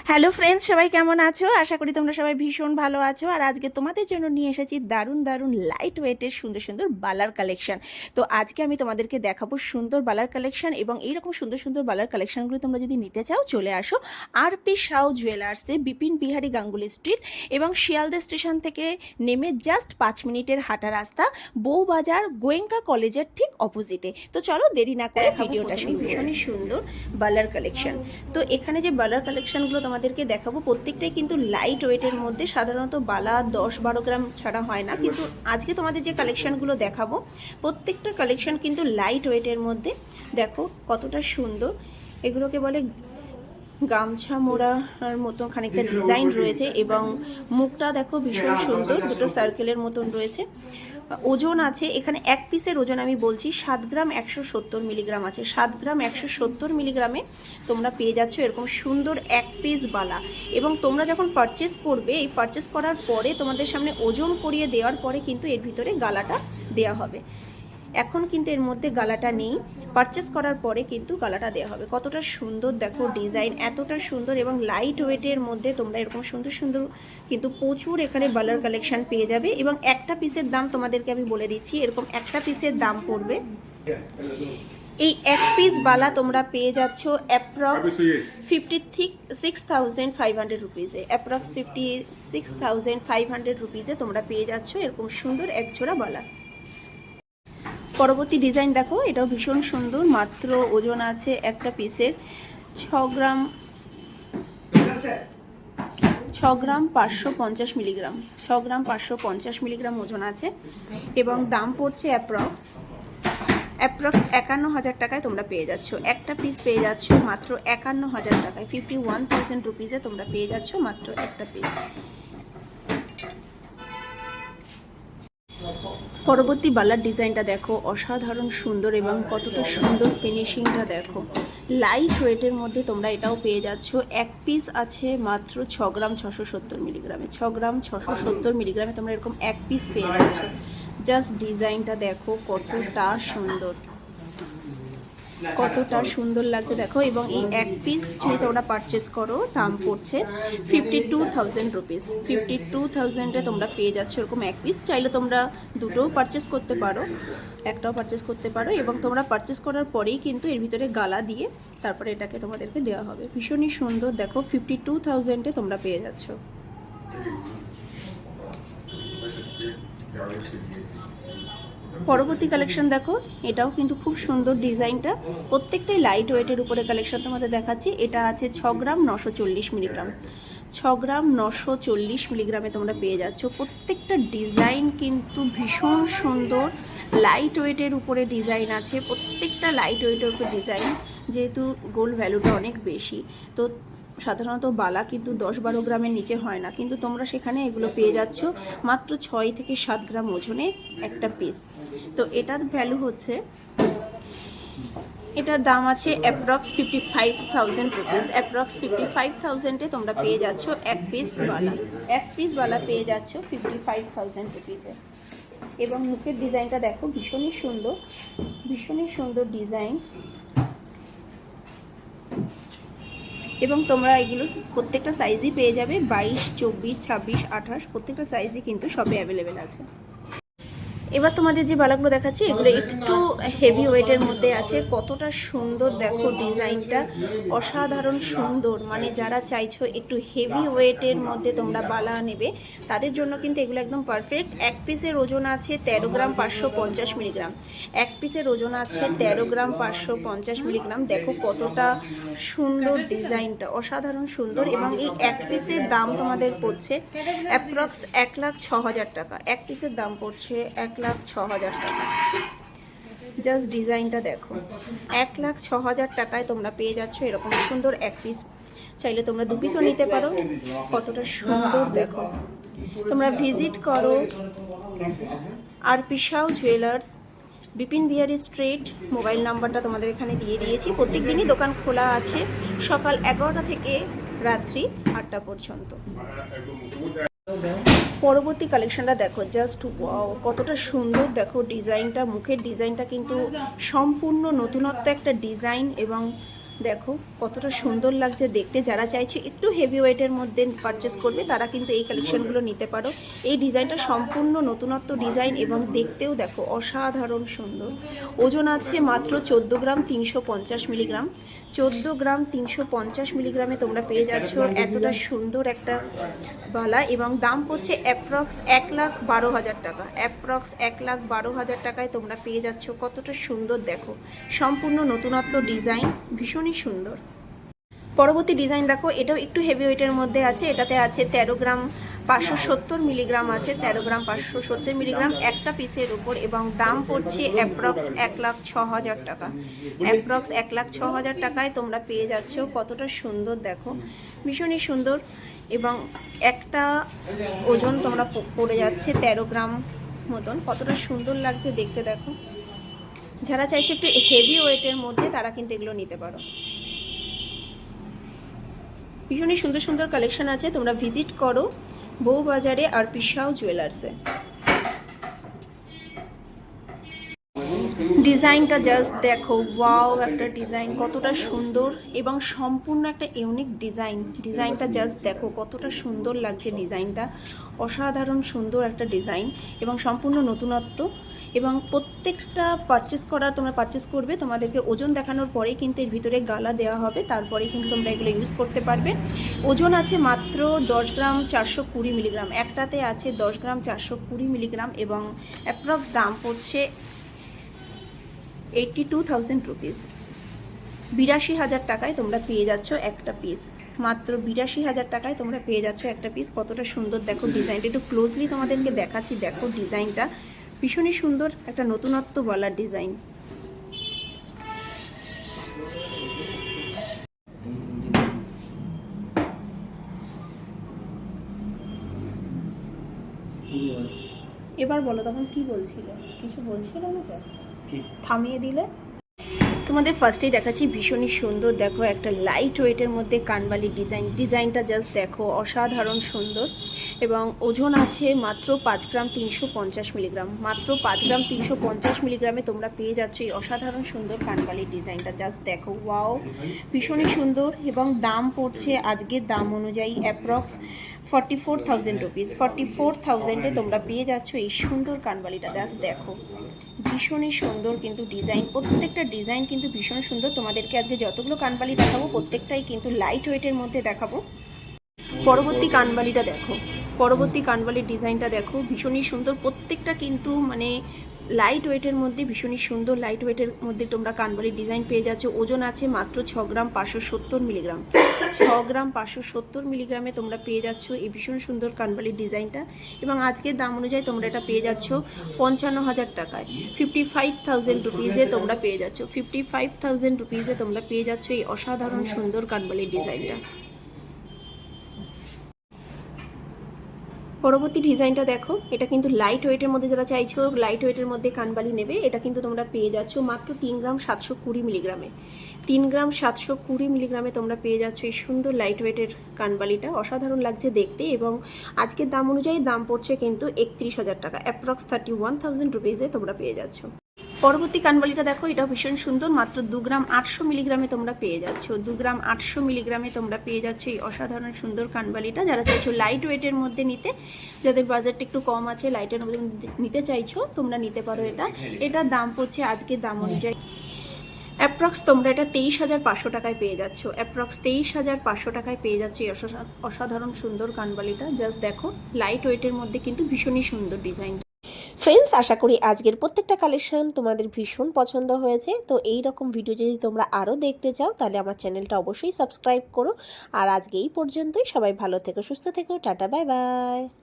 Hello friends, সবাই কেমন আছো? আশা করি তোমরা সবাই ভীষণ ভালো আছো। আর আজকে তোমাদের জন্য নিয়ে এসেছি দারুণ দারুণ লাইট ওয়েটের সুন্দর সুন্দর বালার কালেকশন। তো আজকে আমি তোমাদেরকে দেখাবো সুন্দর বালার কালেকশন, এবং এইরকম সুন্দর সুন্দর বালার কালেকশনগুলো তোমরা যদি নিতে চাও চলে আসো আর.পি. সাউ জুয়েলার্সে, বিপিন বিহারী গাঙ্গুলি স্ট্রিট, এবং শিয়ালদা স্টেশন থেকে নেমে জাস্ট 5 মিনিটের হাঁটা রাস্তা, বউবাজার গোয়েঙ্কা কলেজের ঠিক অপোজিটে। তো চলো দেরি না করে ভিডিওটা শুরু। ভীষণই সুন্দর বালার কালেকশন। তো এখানে যে বালার কালেকশনগুলো তোমাদেরকে দেখাবো প্রত্যেকটাই কিন্তু লাইট ওয়েটের মধ্যে। সাধারণত বালা 10-12 গ্রাম ছাড়া হয় না, কিন্তু আজকে তোমাদের যে কালেকশনগুলো দেখাবো প্রত্যেকটা কালেকশন কিন্তু লাইট ওয়েটের মধ্যে। দেখো কতটা সুন্দর, এগুলোকে বলে গামছা মোড়ার মতন খানিকটা ডিজাইন রয়েছে, এবং মুখটা দেখো ভীষণ সুন্দর, দুটো সার্কেলের মতন রয়েছে। ওজন আছে এখানে, এক পিসের ওজন আমি বলছি 7 গ্রাম 170 মিলিগ্রাম আছে। 7 গ্রাম 170 মিলিগ্রামে তোমরা পেয়ে যাচ্ছ এরকম সুন্দর এক পিস বালা। এবং তোমরা যখন পারচেস করবে, এই পারচেস করার পরে তোমাদের সামনে ওজন করিয়ে দেওয়ার পরে কিন্তু এর ভিতরে গালাটা দেওয়া হবে। এখন কিন্তু এর মধ্যে গালাটা নেই, পারচেস করার পরে কিন্তু গালাটা দেওয়া হবে। কতটা সুন্দর দেখো ডিজাইন, এতটা সুন্দর এবং লাইট ওয়েটের মধ্যে তোমরা এরকম সুন্দর সুন্দর কিন্তু প্রচুর এখানে বালার কালেকশন পেয়ে যাবে। এবং একটা পিসের দাম তোমাদেরকে আমি বলে দিচ্ছি, এরকম একটা পিসের দাম পড়বে, এই এক পিস বালা তোমরা পেয়ে যাচ্ছ অ্যাপ্রক্স 56,500 রুপিসে। অ্যাপ্রক্স 56,500 রুপিসে তোমরা পেয়ে যাচ্ছ এরকম সুন্দর এক জোড়া বালা। পরবর্তী ডিজাইন দেখো, এটাও ভীষণ সুন্দর। মাত্র ওজন আছে একটা পিসের 6 গ্রাম 550 মিলিগ্রাম। 6 গ্রাম 550 মিলিগ্রাম ওজন আছে, এবং দাম পড়ছে অ্যাপ্রক্স 51,000 টাকায় তোমরা পেয়ে যাচ্ছ। একটা পিস পেয়ে যাচ্ছ মাত্র 51,000 টাকায়। 51,000 রুপিসে তোমরা পেয়ে যাচ্ছ মাত্র একটা পিস। পরবর্তী বালার ডিজাইনটা দেখো, অসাধারণ সুন্দর এবং কতটা সুন্দর ফিনিশিংটা দেখো। লাইট ওয়েটের মধ্যে তোমরা এটাও পেয়ে যাচ্ছ। এক পিস আছে মাত্র 6 গ্রাম 670 মিলিগ্রামে। 6 গ্রাম 670 মিলিগ্রামে তোমরা এরকম এক পিস পেয়ে যাচ্ছ। জাস্ট ডিজাইনটা দেখো কতটা সুন্দর, কতটা সুন্দর লাগছে দেখো। এবং এই এক পিস যদি তোমরা পারচেস করো দাম পড়ছে 52,000 রুপিস। 52,000-এ তোমরা পেয়ে যাচ্ছ এরকম এক পিস। চাইলে তোমরা দুটোও পারচেস করতে পারো, একটাও পারচেস করতে পারো, এবং তোমরা পারচেস করার পরেই কিন্তু এর ভিতরে গালা দিয়ে তারপরে এটাকে তোমাদেরকে দেওয়া হবে। ভীষণই সুন্দর দেখো, 52,000-এ তোমরা পেয়ে যাচ্ছ। পরবর্তী কালেকশন দেখো, এটাও কিন্তু খুব সুন্দর ডিজাইনটা। প্রত্যেকটাই লাইট ওয়েটের উপরে কালেকশন তোমাদের দেখাচ্ছি। এটা আছে 6 গ্রাম 940 মিলিগ্রাম। 6 গ্রাম 940 মিলিগ্রামে তোমরা পেয়ে যাচ্ছ। প্রত্যেকটা ডিজাইন কিন্তু ভীষণ সুন্দর, লাইট ওয়েটের উপরে ডিজাইন আছে। প্রত্যেকটা লাইট ওয়েটের উপরে ডিজাইন, যেহেতু গোল্ড ভ্যালুটা অনেক বেশি, তো সাধারণত বালা কিন্তু 10-12 গ্রামের নিচে হয় না, কিন্তু তোমরা সেখানে এগুলো পেয়ে যাচ্ছ মাত্র 6 থেকে 7 গ্রাম ওজনে একটা পিস। তো এটার ভ্যালু হচ্ছে, এটার দাম আছে অ্যাপ্রক্স 55,000 রুপিস। অ্যাপ্রক্স 55,000-এ তোমরা পেয়ে যাচ্ছ এক পিস বালা। এক পিস বালা পেয়ে যাচ্ছ 55,000 রুপিসে। এবং মুখের ডিজাইনটা দেখো, ভীষণই সুন্দর, ভীষণই সুন্দর ডিজাইন। এবং তোমরা এগুলো প্রত্যেকটা সাইজই পেয়ে যাবে, 22, 24, 26, 28 প্রত্যেকটা সাইজই কিন্তু সবে অ্যাভেলেবেল আছে। এবার তোমাদের যে বালাগুলো দেখাচ্ছি এগুলো একটু হেভি ওয়েটের মধ্যে আছে। কতটা সুন্দর দেখো ডিজাইনটা, অসাধারণ সুন্দর। মানে যারা চাইছো একটু হেভি ওয়েটের মধ্যে তোমরা বালা নেবে তাদের জন্য কিন্তু এগুলো একদম পারফেক্ট। এক পিসের ওজন আছে 13 গ্রাম 550 মিলিগ্রাম। এক পিসের ওজন আছে 13 গ্রাম 550 মিলিগ্রাম। দেখো কতটা সুন্দর ডিজাইনটা, অসাধারণ সুন্দর। এবং এই এক পিসের দাম তোমাদের পড়ছে অ্যাপ্রক্স 1,06,000 টাকা। এক পিসের দাম পড়ছে 1,06,000 টাকা। জাস্ট ডিজাইনটা দেখো, 1,06,000 টাকায় তোমরা পেয়ে যাচ্ছ এরকম সুন্দর এক পিস। চাইলে তোমরা দু পিসও নিতে পারো। কতটা সুন্দর দেখো। তোমরা ভিজিট করো RP. Sau jewellers, Bipin Behari street. Mobile নাম্বারটা তোমাদের এখানে দিয়ে দিয়েছি। প্রত্যেক দিনই দোকান খোলা আছে, সকাল 11টা থেকে রাত্রি 8টা পর্যন্ত। পরবর্তী কালেকশনটা দেখো, জাস্ট ওয়াও কতটা সুন্দর দেখো ডিজাইনটা। মুখের ডিজাইনটা কিন্তু সম্পূর্ণ নতুনত্ব একটা ডিজাইন, এবং দেখো কতটা সুন্দর লাগছে দেখতে। যারা চাইছে একটু হেভি ওয়েটের মধ্যে পারচেস করবে তারা কিন্তু এই কালেকশনগুলো নিতে পারো। এই ডিজাইনটা সম্পূর্ণ নতুনত্ব ডিজাইন এবং দেখতেও দেখো অসাধারণ সুন্দর। ওজন আছে মাত্র 14 গ্রাম 350 মিলিগ্রাম। 14 গ্রাম 350 মিলিগ্রামে তোমরা পেয়ে যাচ্ছ এতটা সুন্দর একটা বালা এবং দাম পড়ছে অ্যাপ্রক্স 1,12,000 টাকা। অ্যাপ্রক্স 1,12,000 টাকায় তোমরা পেয়ে যাচ্ছ। কতটা সুন্দর দেখো, সম্পূর্ণ নতুনত্ব ডিজাইন, ভীষণই সুন্দর। পরবর্তী ডিজাইন দেখো, এটাও একটু হেভি ওয়েটের মধ্যে আছে। এটাতে আছে 13 গ্রাম 570 মিলিগ্রাম আছে, 13 গ্রাম 570 মিলিগ্রাম একটা পিসের উপর এবং দাম পড়ছে অ্যাপ্রক্স 1,06,000 টাকা। অ্যাপ্রক্স 1,06,000 টাকায় তোমরা পেয়ে যাচ্ছ। কতটা সুন্দর দেখো, ভীষণই সুন্দর এবং একটা ওজন তোমরা পড়ে যাচ্ছে 13 গ্রাম মতন। কতটা সুন্দর লাগছে দেখতে দেখো। যারা চাইছে একটু হেভি ওয়েটের মধ্যে তারা কিন্তু এগুলো নিতে পারো। ভীষণই সুন্দর সুন্দর কালেকশন আছে, তোমরা ভিজিট করো বউবাজারে আর পিসাও জুয়েলার্সে। ডিজাইনটা জাস্ট দেখো, ওয়াও একটা ডিজাইন, কতটা সুন্দর এবং সম্পূর্ণ একটা ইউনিক ডিজাইন। ডিজাইনটা জাস্ট দেখো কতটা সুন্দর লাগছে, ডিজাইনটা অসাধারণ সুন্দর একটা ডিজাইন এবং সম্পূর্ণ নতুনত্ব। এবং প্রত্যেকটা তোমরা পারচেস করবে, তোমাদেরকে ওজন দেখানোর পরেই কিন্তু এর ভিতরে গালা দেওয়া হবে, তারপরেই কিন্তু তোমরা এগুলো ইউজ করতে পারবে। ওজন আছে মাত্র 10 গ্রাম 420 মিলিগ্রাম। একটাতে আছে 10 গ্রাম 420 মিলিগ্রাম এবং অ্যাপ্রক্স দাম পড়ছে 82,000 রুপিস। 82,000 টাকায় তোমরা পেয়ে যাচ্ছ একটা পিস। মাত্র 82,000 টাকায় তোমরা পেয়ে যাচ্ছ একটা পিস। কতটা সুন্দর দেখো ডিজাইনটা, একটু ক্লোজলি তোমাদেরকে দেখাচ্ছি। দেখো ডিজাইনটা ভীষণই সুন্দর, একটা নতুনত্ব বলার ডিজাইন। এবার বলো, তখন কি বলছিল? কিছু বলছিল আমাকে, থামিয়ে দিলে। তোমাদের ফার্স্টেই দেখাচ্ছি ভীষণই সুন্দর দেখো একটা লাইট ওয়েটের মধ্যে কানবালি ডিজাইন। ডিজাইনটা জাস্ট দেখো অসাধারণ সুন্দর এবং ওজন আছে মাত্র 5 গ্রাম 350 মিলিগ্রাম। মাত্র 5 গ্রাম 350 মিলিগ্রামে তোমরা পেয়ে যাচ্ছ এই অসাধারণ সুন্দর কানবালি ডিজাইনটা। জাস্ট দেখো, ওয়াও, ভীষণই সুন্দর এবং দাম পড়ছে আজকের দাম অনুযায়ী অ্যাপ্রক্স 44,000 রুপিস। 44,000-এ তোমরা পেয়ে যাচ্ছ এই সুন্দর কানবালিটা। জাস্ট দেখো ভীষণই সুন্দর কিন্তু ডিজাইন, প্রত্যেকটা ডিজাইন কিন্তু ভীষণ সুন্দর। তোমাদেরকে আজকে যতগুলো কানবালি দেখাবো প্রত্যেকটাই কিন্তু লাইট ওয়েটের মধ্যে দেখাবো। পরবর্তী কানবালিটা দেখো, পরবর্তী কানবালির ডিজাইনটা দেখো, ভীষণই সুন্দর। প্রত্যেকটা কিন্তু মানে লাইট ওয়েটের মধ্যে ভীষণই সুন্দর। লাইট ওয়েটের মধ্যে তোমরা কানবালির ডিজাইন পেয়ে যাচ্ছ। ওজন আছে মাত্র 6 গ্রাম 570 মিলিগ্রাম। 6 গ্রাম 570 মিলিগ্রামে তোমরা পেয়ে যাচ্ছ এই ভীষণ সুন্দর কানবালির ডিজাইনটা এবং আজকের দাম অনুযায়ী তোমরা এটা পেয়ে যাচ্ছ 55,000 টাকায়। 55,000 রুপিসে তোমরা পেয়ে যাচ্ছ। 55,000 রুপিসে তোমরা পেয়ে যাচ্ছ এই অসাধারণ সুন্দর কানবালির ডিজাইনটা। পরবর্তী ডিজাইনটা দেখো, এটা কিন্তু লাইট ওয়েটের মধ্যে, যারা চাইছো লাইট ওয়েটের মধ্যে কানবালি নেবে এটা কিন্তু তোমরা পেয়ে যাচ্ছ মাত্র 3 গ্রাম 720 মিলিগ্রামে। 3 গ্রাম 720 মিলিগ্রামে তোমরা পেয়ে যাচ্ছ এই সুন্দর লাইট ওয়েটের কানবালিটা। অসাধারণ লাগছে দেখতে এবং আজকের দাম অনুযায়ী দাম পড়ছে কিন্তু 31,000 টাকা। অ্যাপ্রক্স 31,000 রুপিসে তোমরা পেয়ে যাচ্ছ। পরবর্তী কানবালিটা দেখো, এটাও ভীষণ সুন্দর। মাত্র 2 গ্রাম 800 মিলিগ্রামে তোমরা পেয়ে যাচ্ছ। 2 গ্রাম 800 মিলিগ্রামে তোমরা পেয়ে যাচ্ছ এই অসাধারণ সুন্দর কানবালিটা। যারা চাইছো লাইট ওয়েটের মধ্যে নিতে, যাদের বাজেটটা একটু কম আছে, লাইটের মধ্যে নিতে চাইছো তোমরা নিতে পারো এটা। এটার দাম পড়ছে আজকের দাম অনুযায়ী অ্যাপ্রক্স তোমরা এটা 23,500 টাকায় পেয়ে যাচ্ছ। অ্যাপ্রক্স 23,500 টাকায় পেয়ে যাচ্ছ এই অসাধারণ সুন্দর কানবালিটা। জাস্ট দেখো লাইট ওয়েটের মধ্যে কিন্তু ভীষণই সুন্দর ডিজাইন। ফ্রেন্ডস, আশা করি আজকের প্রত্যেকটা কালেকশন তোমাদের ভীষণ পছন্দ হয়েছে। তো এই রকম ভিডিও যদি তোমরা আরও দেখতে চাও তাহলে আমার চ্যানেলটা অবশ্যই সাবস্ক্রাইব করো। আর আজকে এই পর্যন্তই। সবাই ভালো থেকো, সুস্থ থেকো, টাটা, বাই বাই।